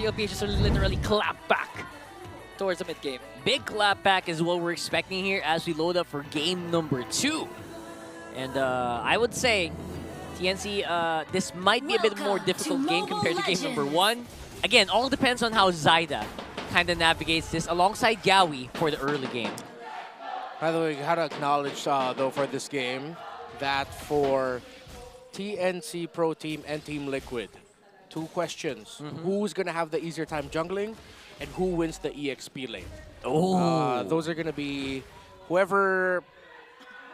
TLP just literally clap back towards the mid game. Big clap back is what we're expecting here as we load up for game number 2. And I would say TNC, this might be a bit more difficult game compared to game number 1. Again, all depends on how Zyda kind of navigates this alongside Yawi for the early game. By the way, you gotta acknowledge, though, for this game, that for TNC Pro Team and Team Liquid, 2 questions. Who's gonna have the easier time jungling, and who wins the EXP lane? Oh, Those are gonna be whoever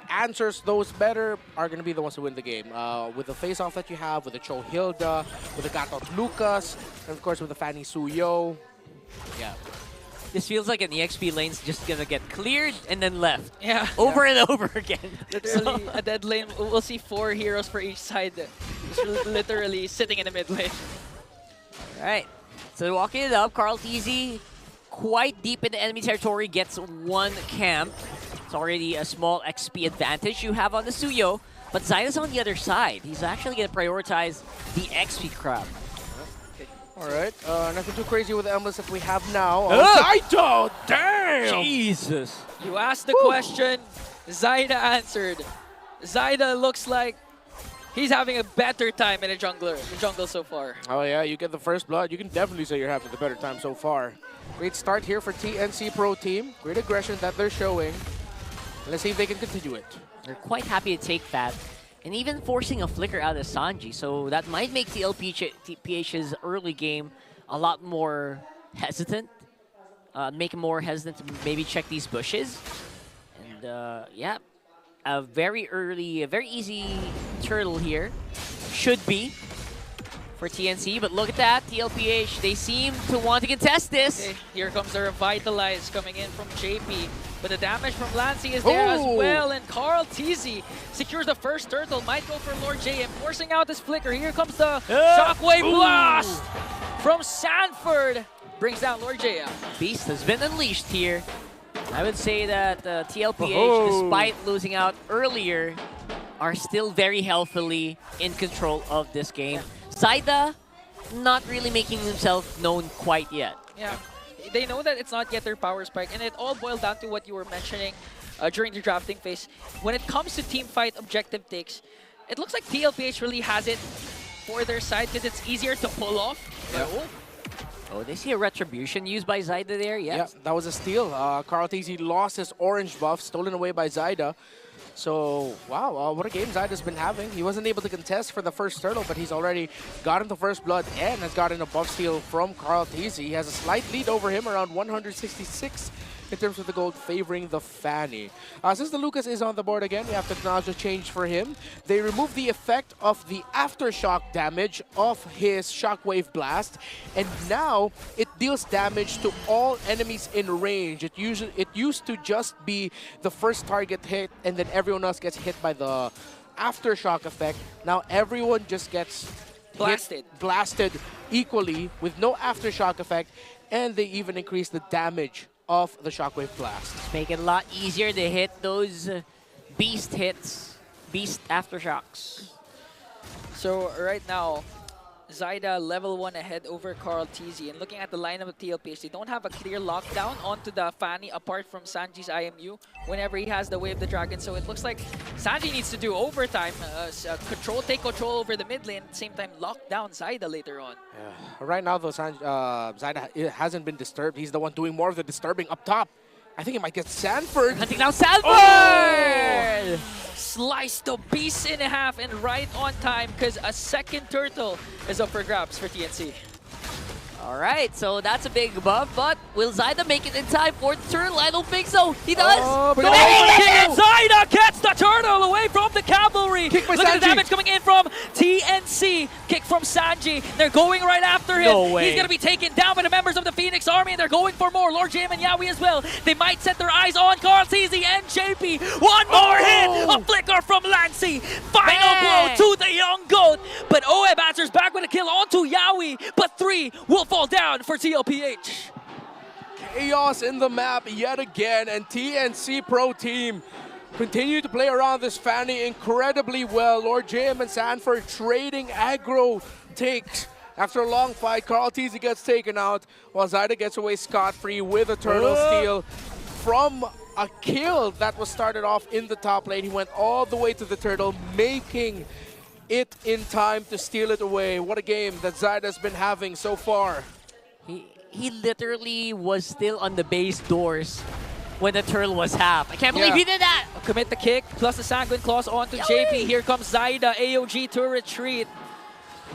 answers those better are gonna be the ones who win the game. With the face-off that you have, with the Cho Hilda, with the Gatot Lucas, and of course with the FANNY Suyo. Yeah. this feels like an EXP lane's just gonna get cleared and then left. Yeah. Over and over again. Literally, a dead lane. We'll see 4 heroes for each side. Just literally sitting in the mid lane. Alright, so walking it up, Carl TZ quite deep in the enemy territory, gets 1 camp. It's already a small XP advantage you have on the Suyo, but Zyda's on the other side. He's actually going to prioritize the XP crowd. Alright, nothing too crazy with the emblems that we have now. Zyda! Damn! Jesus! You asked the question, Zyda answered. Zyda looks like he's having a better time in the jungle so far. Oh yeah, you get the first blood. You can definitely say you're having the better time so far. Great start here for TNC Pro Team. Great aggression that they're showing. Let's see if they can continue it. They're quite happy to take that. And even forcing a flicker out of Sanji. So that might make TLPH's early game a lot more hesitant. Make him more hesitant to maybe check these bushes. And yeah, a very easy turtle here. Should be for TNC, but look at that, TLPH, they seem to want to contest this. Okay, here comes the Revitalize coming in from JP, but the damage from Lancy is there as well, and Carl TZ secures the first turtle, might go for Lord JM, forcing out this flicker. Here comes the Shockwave Blast from Sanford, brings down Lord JM. Beast has been unleashed here. I would say that TLPH, despite losing out earlier, are still very healthily in control of this game. Zyda, not really making himself known quite yet. Yeah, they know that it's not yet their power spike, and it all boiled down to what you were mentioning during the drafting phase. When it comes to team fight objective takes, it looks like TLPH really has it for their side because it's easier to pull off. Oh, they see a retribution used by Zyda there, yes. Yeah, that was a steal. Carl TZ lost his orange buff, stolen away by Zyda. So, wow, what a game Zyda's been having. He wasn't able to contest for the first turtle, but he's already gotten the first blood and has gotten a buff steal from Carl TZ. He has a slight lead over him, around 166 in terms of the gold, favoring the FANNY. Since the Lucas is on the board again, we have to acknowledge the change for him. They remove the effect of the aftershock damage of his Shockwave Blast, and now it deals damage to all enemies in range. It used to just be the first target hit, and then everyone else gets hit by the aftershock effect. Now everyone just gets blasted equally with no aftershock effect, and they even increase the damage of the Shockwave Blast. Make it a lot easier to hit those beast hits, beast aftershocks. So right now, Zyda level 1 ahead over Carl TZ. And looking at the lineup of TLPH, they don't have a clear lockdown onto the FANNY apart from Sanji's IMU whenever he has the Wave the Dragon. So it looks like Sanji needs to do overtime, take control over the mid lane, at the same time lock down Zyda later on. Yeah. Right now though, Zyda hasn't been disturbed. He's the one doing more of the disturbing up top. I think he might get Sanford. Hunting down Sanford! Slice the beast in half and right on time because a second turtle is up for grabs for TNC. Alright, so that's a big buff, but will Zyda make it in time for the turtle? I don't think so. He does! Zyda gets the turtle away from the cavalry! Kick by Look at the Sanji. damage coming in from TNC. Kick from Sanji. They're going right after him. No way. He's going to be taken down by the members of the Phoenix Army, and they're going for more. Lord JM and Yawi as well. They might set their eyes on Carl TZ and JP. One more hit! A flicker from Lancy. Final blow to the young goat. But OEB answers back with a kill onto Yawi. But 3 will fall down for TLPH. Chaos in the map yet again, and TNC Pro Team continue to play around this FANNY incredibly well. Lord JM and Sanford trading aggro takes. After a long fight, Carl TZ gets taken out, while Zyda gets away scot-free with a turtle steal from a kill that was started off in the top lane. He went all the way to the turtle, making it in time to steal it away. What a game that Zyda's been having so far. He literally was still on the base doors when the turtle was half. I can't believe he did that! Commit the kick, plus the Sanguine Claws onto JP. Here comes Zyda, AOG to retreat.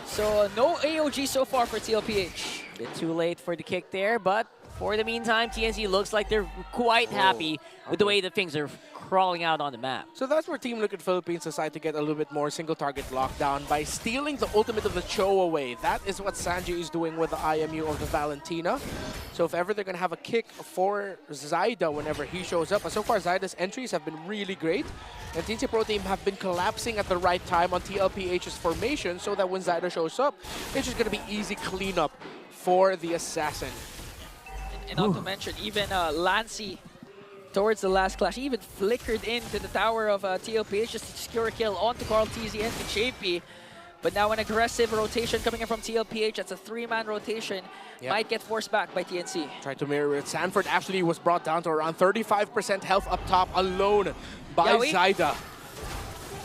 So no AOG so far for TLPH. Bit too late for the kick there, but for the meantime, TNC looks like they're quite happy with the way the things are crawling out on the map. So that's where Team Liquid Philippines decided to get a little bit more single target lockdown by stealing the ultimate of the Cho away. That is what Sanji is doing with the IMU of the Valentina. So if ever they're going to have a kick for Zyda whenever he shows up. But so far Zyda's entries have been really great. And TNC Pro Team have been collapsing at the right time on TLPH's formation so that when Zyda shows up, it's just going to be easy cleanup for the Assassin. And not to mention, even Lancy, towards the last clash, he even flickered into the tower of TLPH just to secure a kill onto Carl TZ and to JP. But now an aggressive rotation coming in from TLPH. That's a 3-man rotation. Might get forced back by TNC. Tried to mirror it. Sanford actually was brought down to around 35% health up top alone by Zyda.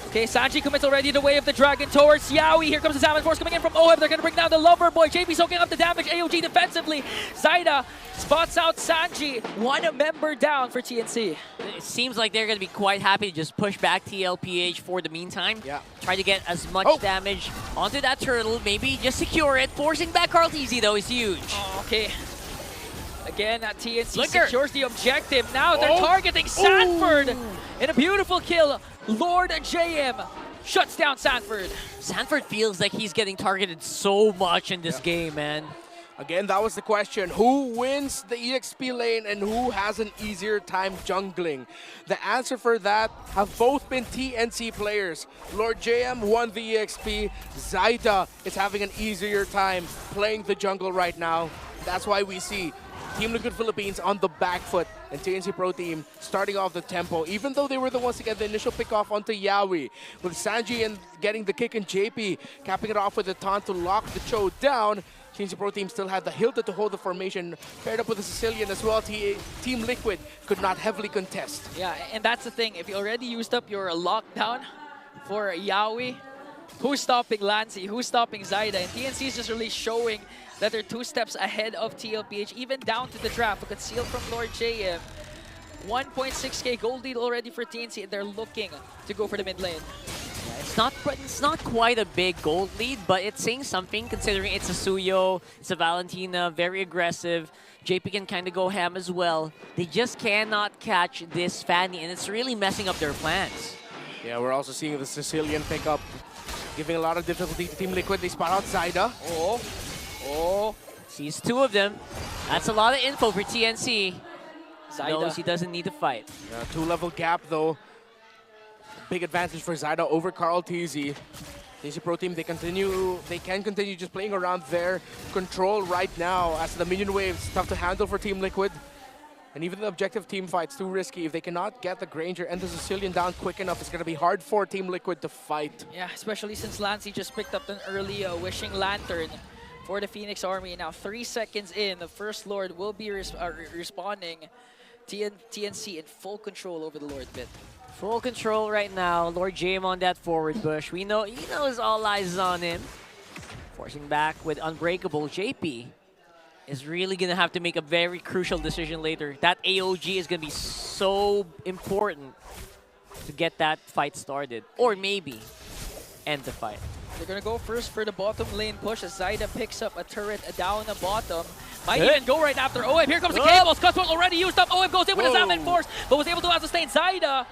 Okay, Sanji commits already the way of the dragon towards Yaoi. Here comes the Salmon Force coming in from Oheb. They're going to bring down the Lover Boy. JP soaking up the damage. AOG defensively. Zyda spots out Sanji. One member down for TNC. It seems like they're going to be quite happy to just push back TLPH for the meantime. Try to get as much damage onto that turtle. Maybe just secure it. Forcing back Carl TZ, though, is huge. Okay. Again, TNC secures the objective. Now they're targeting Sanford. In a beautiful kill, Lord JM shuts down Sanford. Sanford feels like he's getting targeted so much in this game, man. Again, that was the question. Who wins the EXP lane and who has an easier time jungling? The answer for that have both been TNC players. Lord JM won the EXP. Zyda is having an easier time playing the jungle right now. That's why we see Team Liquid Philippines on the back foot and TNC Pro Team starting off the tempo, even though they were the ones to get the initial pick off onto Yaoi. With Sanji and getting the kick and JP capping it off with a taunt to lock the Cho down. TNC Pro Team still had the Hilda to hold the formation, paired up with the Sicilian as well. Team Liquid could not heavily contest. Yeah, and that's the thing. If you already used up your lockdown for Yaoi, who's stopping Lancy? Who's stopping Zyda? And TNC is just really showing that they're 2 steps ahead of TLPH, even down to the draft. A conceal from Lord JM. 1.6k gold lead already for TNC, and they're looking to go for the mid lane. Yeah, it's not quite a big gold lead, but it's saying something considering it's a Suyo, it's a Valentina, very aggressive. JP can kind of go ham as well. They just cannot catch this FANNY, and it's really messing up their plans. Yeah, we're also seeing the Sicilian pick up, giving a lot of difficulty to Team Liquid. They spot out Zyda. Sees 2 of them. That's a lot of info for TNC. Zyda Knows he doesn't need to fight. 2-level gap though. Big advantage for Zyda over Carl TZ. TNC Pro Team, they can continue just playing around their control right now as the minion waves tough to handle for Team Liquid. And even the objective team fight's too risky. If they cannot get the Granger and the Sicilian down quick enough, it's going to be hard for Team Liquid to fight. Yeah, especially since Lancy just picked up an early Wishing Lantern for the Phoenix Army. Now 3 seconds in, the First Lord will be responding. TNC in full control over the Lord bit. Full control right now. Lord JM on that forward push. He knows all eyes on him. Forcing back with Unbreakable. JP is really going to have to make a very crucial decision later. That AOG is going to be so important to get that fight started. Or maybe end the fight. They're going to go first for the bottom lane push as Zyda picks up a turret down the bottom. Might even go right after Oheb. Here comes the cables. Cutthroat already used up. Oheb goes in with his Salmon Force, but was able to sustain Zyda.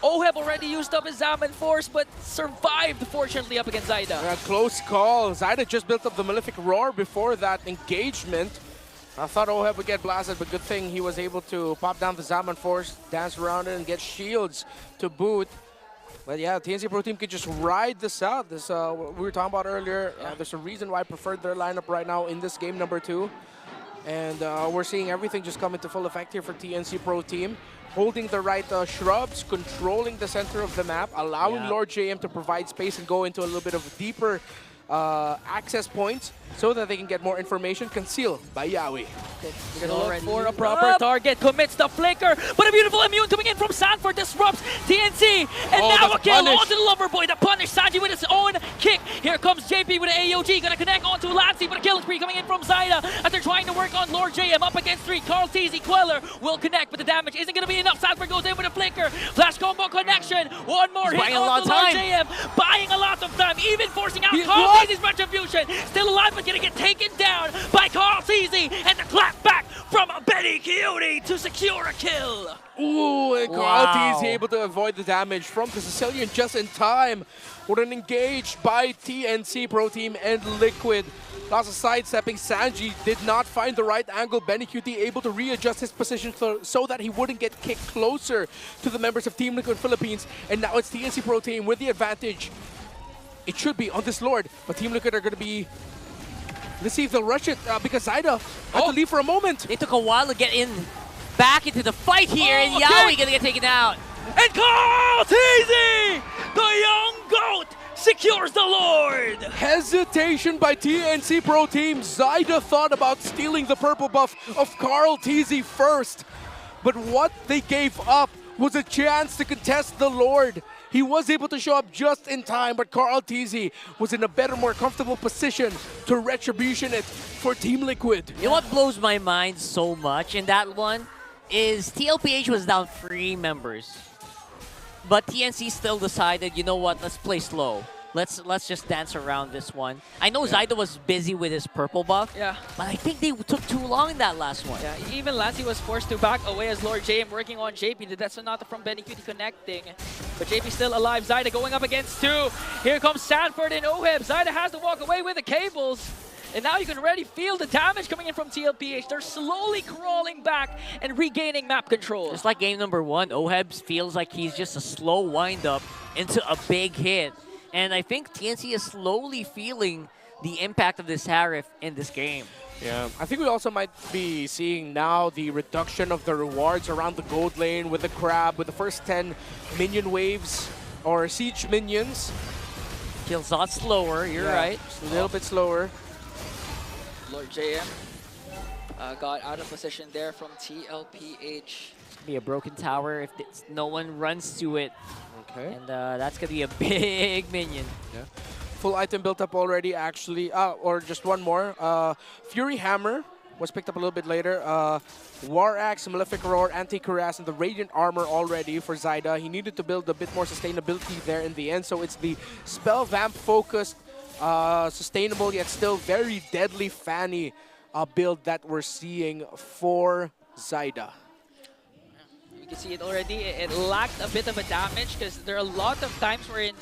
Oheb already used up his Salmon Force, but survived, fortunately, up against Zyda. Yeah, close call. Zyda just built up the Malefic Roar before that engagement. I thought Oheb would get blasted, but good thing he was able to pop down the Salmon Force, dance around it, and get shields to boot. But yeah, TNC Pro Team could just ride this out. This what we were talking about earlier. There's a reason why I preferred their lineup right now in this game number 2. And we're seeing everything just come into full effect here for TNC Pro Team. Holding the right shrubs, controlling the center of the map, allowing Lord JM to provide space and go into a little bit of deeper access points so that they can get more information concealed by Yawi. We're gonna look for a proper target, commits the flicker, but a beautiful immune coming in from Sanford disrupts TNC, and now a kill onto the Loverboy, the punish Sanji with his own kick. Here comes JP with an AOG, gonna connect onto Lancy, but a kill spree coming in from Zyda as they're trying to work on Lord JM up against 3. Carl TZ, Queller will connect, but the damage isn't gonna be enough. Sanford goes in with a flicker, flash combo connection, one more hit onto Lord JM, buying a lot of time, even forcing out Carl TZ's retribution, still alive but gonna get taken down by Carl TZ, and the clap back from Benny Cutie to secure a kill. Ooh, and Carl TZ able to avoid the damage from the Sicilian just in time. With an engage by TNC Pro Team and Liquid. Lots of sidestepping. Sanji did not find the right angle. Benny QT able to readjust his position so that he wouldn't get kicked closer to the members of Team Liquid Philippines. And now it's TNC Pro Team with the advantage. It should be on this Lord, but Team Liquid are going to be... Let's see if they'll rush it because Zyda had to leave for a moment. It took a while to get in back into the fight here, and Yawi gonna get taken out. And Carl TZ, the young goat, secures the Lord. Hesitation by TNC Pro Team. Zyda thought about stealing the purple buff of Carl TZ first. But what they gave up was a chance to contest the Lord. He was able to show up just in time, but Carl TZ was in a better, more comfortable position to retribution it for Team Liquid. You know what blows my mind so much in that one is TLPH was down 3 members. But TNC still decided, you know what, let's play slow. Let's just dance around this one. I know Zyda was busy with his purple buff, but I think they took too long in that last one. Yeah, even Lancy was forced to back away as Lord JM working on JP. The Death Sonata from Benny Cutie connecting. But JP still alive. Zyda going up against 2. Here comes Sanford and Oheb. Zyda has to walk away with the cables. And now you can already feel the damage coming in from TLPH. They're slowly crawling back and regaining map control. Just like game number 1, Oheb feels like he's just a slow wind-up into a big hit. And I think TNC is slowly feeling the impact of this Harif in this game. Yeah, I think we also might be seeing now the reduction of the rewards around the gold lane with the crab, with the first 10 minion waves or siege minions. Kills a lot slower, you're right. Just a little bit slower. Lord JM got out of position there from TLPH. Be a broken tower if no one runs to it. Okay. And that's going to be a big minion. Yeah. Full item built up already, actually. Or just one more. Fury Hammer was picked up a little bit later. War Axe, Malefic Roar, Anti-Cuirass, and the Radiant Armor already for Zyda. He needed to build a bit more sustainability there in the end. So it's the Spell Vamp focused, sustainable yet still very deadly Fanny build that we're seeing for Zyda. You can see it already. It lacked a bit of a damage because there are a lot of times where it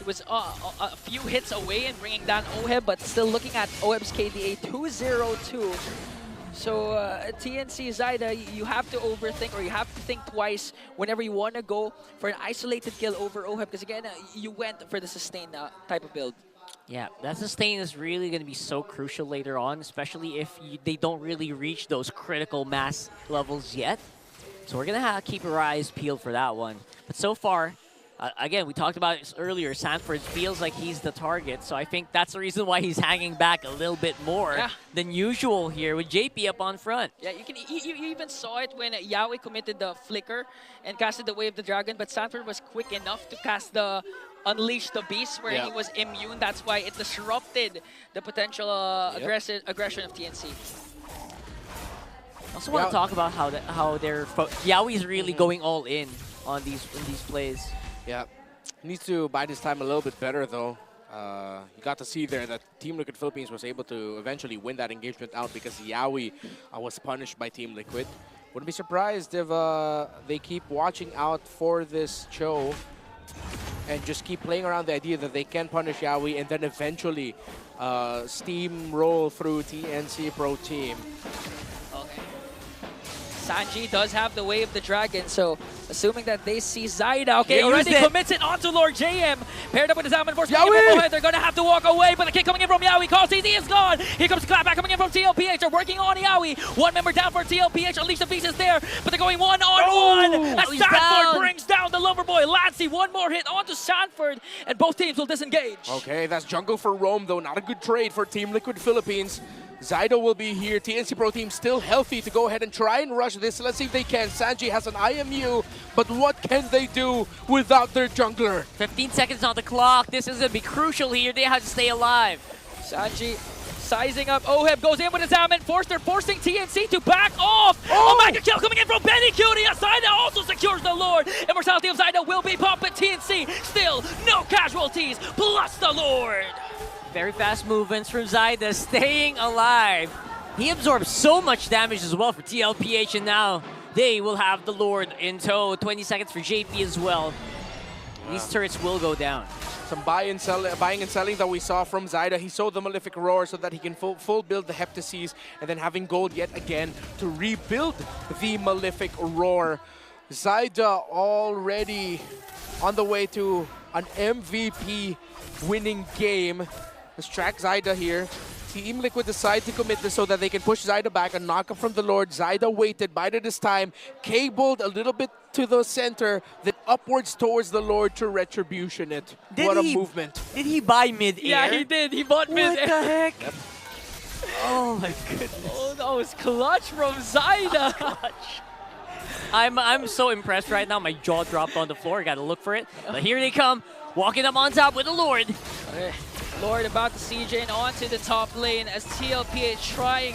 was a few hits away and bringing down Oheb, but still looking at Oheb's KDA 202. So TNC Zyda, you have to overthink, or you have to think twice whenever you want to go for an isolated kill over Oheb, because again, you went for the sustained type of build. Yeah, that sustain is really going to be so crucial later on, especially if they don't really reach those critical mass levels yet. So we're going to keep our eyes peeled for that one. But so far, again, we talked about it earlier, Sanford feels like he's the target. So I think that's the reason why he's hanging back a little bit more than usual here with JP up on front. Yeah, you even saw it when Yawi committed the flicker and casted the Wave of the Dragon, but Sanford was quick enough to cast the Unleash the Beast where he was immune. That's why it disrupted the potential aggression of TNC. I also want to talk about how they're Yawi's really going all in on these plays. Yeah, he needs to bide his time a little bit better though. You got to see there that Team Liquid Philippines was able to eventually win that engagement out because Yawi was punished by Team Liquid. Wouldn't be surprised if they keep watching out for this Cho and just keep playing around the idea that they can punish Yawi and then eventually steamroll through TNC Pro Team. Okay. Sanji does have the Way of the Dragon, so assuming that they see Zaida. Okay, They already used it. commits it onto Lord JM. Paired up with the Zaman Force. Yawi! They're going to have to walk away, but the kick coming in from Yawi. Call TZ is gone. Here comes Clapback coming in from TLPH. They're working on Yawi. One member down for TLPH. Unleash the Beast is there, but they're going one-on-one. As he's Sanford down. brings down the Loverboy. Lancey, one more hit onto Sanford, and both teams will disengage. Okay, that's jungle for Rome, though. Not a good trade for Team Liquid Philippines. Zydo will be here. TNC Pro Team still healthy to go ahead and try and rush this. Let's see if they can. Sanji has an IMU, but what can they do without their jungler? 15 seconds on the clock. This is going to be crucial here. They have to stay alive. Sanji sizing up. Oheb goes in with his Zaman Force. They're forcing TNC to back off. Oh, mega kill coming in from Benny Cutie. Zaida also secures the Lord. Immortality of Zaida will be popped, but TNC still no casualties, plus the Lord. Very fast movements from Zaida, staying alive. He absorbs so much damage as well for TLPH, and now they will have the Lord in tow. 20 seconds for JP as well. These turrets will go down. Some buying and selling that we saw from Zaida. He sold the Malefic Roar so that he can full build the Heptases, and then having gold yet again to rebuild the Malefic Roar. Zaida already on the way to an MVP winning game. Let's track Zaida here. Team Liquid decide to commit this so that they can push Zaida back and knock up from the Lord. Zaida waited, bided his time, cabled a little bit to the center, then upwards towards the Lord to retribution it. What a movement. Did he buy mid-air? Yeah, he did. He bought mid-air. What the heck? Oh my goodness. Oh, that was clutch from Zaida. I'm so impressed right now. My jaw dropped on the floor. Gotta look for it. But here they come, walking up on top with the Lord. Okay. Lord about to siege in onto the top lane as TLPH trying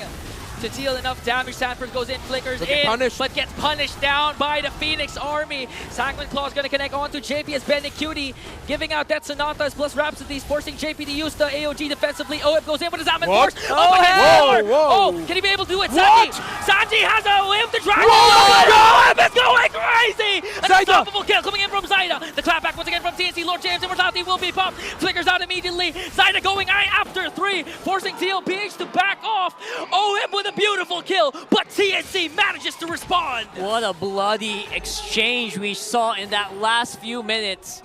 to deal enough damage. Sanford goes in, flickers in, but gets punished down by the Phoenix Army. Sangman Claw is going to connect onto JP as Benny Cutie, giving out Death Sonatas plus Rhapsodies, forcing JP to use the AOG defensively. Oheb goes in with his Zaman Force. Up against the Lord. Oh, can he be able to do it? Sanji has a whip. The dragon. Oheb is going crazy. An unstoppable kill coming in from Zaida. The clapback once again from TNC. Lord James Immortality will be popped. Flickers out immediately. Zaida going after 3, forcing TLPH to back off. Oheb with a beautiful kill, but TNC manages to respond. What a bloody exchange we saw in that last few minutes.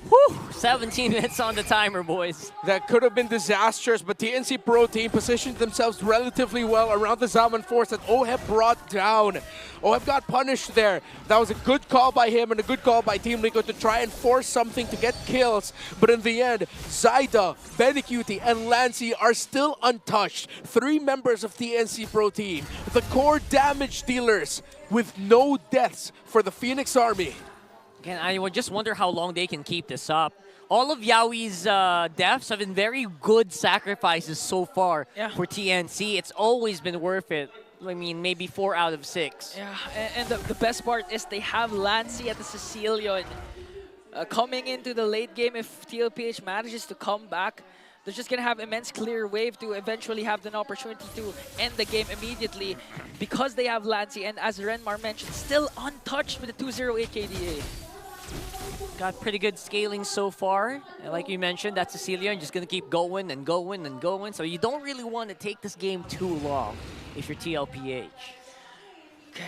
Whew, 17 minutes on the timer, boys. That could have been disastrous, but TNC Pro Team positioned themselves relatively well around the Zaman Force that Oheb brought down. Oheb got punished there. That was a good call by him and a good call by Team Liquid to try and force something to get kills. But in the end, Zaida, Benecutie, and Lancey are still untouched. 3 members of TNC Pro Team, the core damage dealers with no deaths for the Phoenix Army. Again, I would just wonder how long they can keep this up. All of Yawi's deaths have been very good sacrifices so far for TNC. It's always been worth it. I mean, maybe 4 out of 6. Yeah, and the best part is they have Lancey at the Sicilian. Coming into the late game, if TLPH manages to come back, they're just going to have immense clear wave to eventually have an opportunity to end the game immediately because they have Lancey, and as Renmar mentioned, still untouched with the 208 KDA. Got pretty good scaling so far. And like you mentioned, that Sicilian just going to keep going and going and going. So you don't really want to take this game too long if you're TLPH. Okay.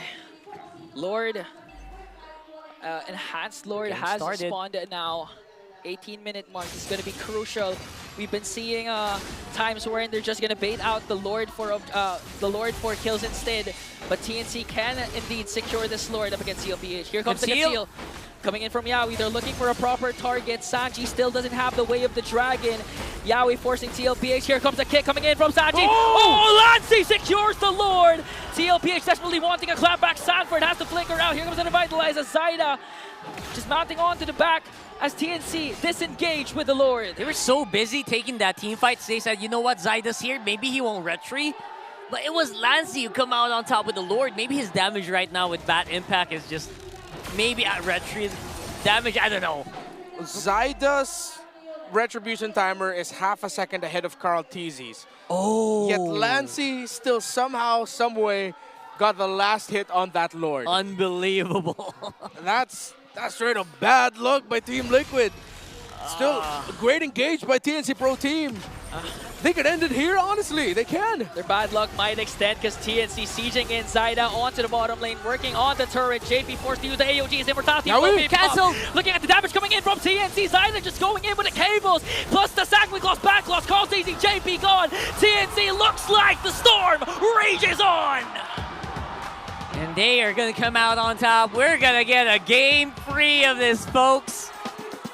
Lord, Enhanced Lord has responded now. 18-minute mark is going to be crucial. We've been seeing times wherein they're just going to bait out the Lord for kills instead. But TNC can indeed secure this Lord up against TLPH. Here comes the conceal. Coming in from Yawi, they're looking for a proper target. Sanji still doesn't have the way of the dragon. Yawi forcing TLPH. Here comes a kick coming in from Sanji. Oh, Lancey secures the Lord. TLPH desperately wanting a clapback. Sanford has to flicker out. Here comes an Revitalize as Zaida just mounting on to the back as TNC disengage with the Lord. They were so busy taking that team fight. They said, you know what, Zaida's here. Maybe he won't retreat. But it was Lancey who come out on top with the Lord. Maybe his damage right now with Bat Impact is just maybe at retreat damage. I don't know. Zaida's retribution timer is half a second ahead of Carl TZ's. Oh. Yet Lancey still somehow, some way, got the last hit on that Lord. Unbelievable. That's straight up bad luck by Team Liquid. Still great engaged by TNC Pro Team. They could end it here, honestly. They can. Their bad luck might extend because TNC sieging in Zyda onto the bottom lane, working on the turret. JP forced to use the AOG's immortality. Now we cancel. Looking at the damage coming in from TNC. Zyda just going in with the cables. Plus the sack we lost, back lost. Calls easy. JP gone. TNC looks like the storm rages on. And they are going to come out on top. We're going to get a game 3 of this, folks.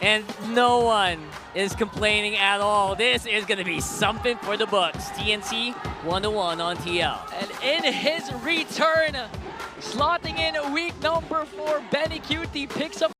And no one is complaining at all. This is going to be something for the books. TNC 1-1 on TL. And in his return, slotting in week number 4, Benny Cutie picks up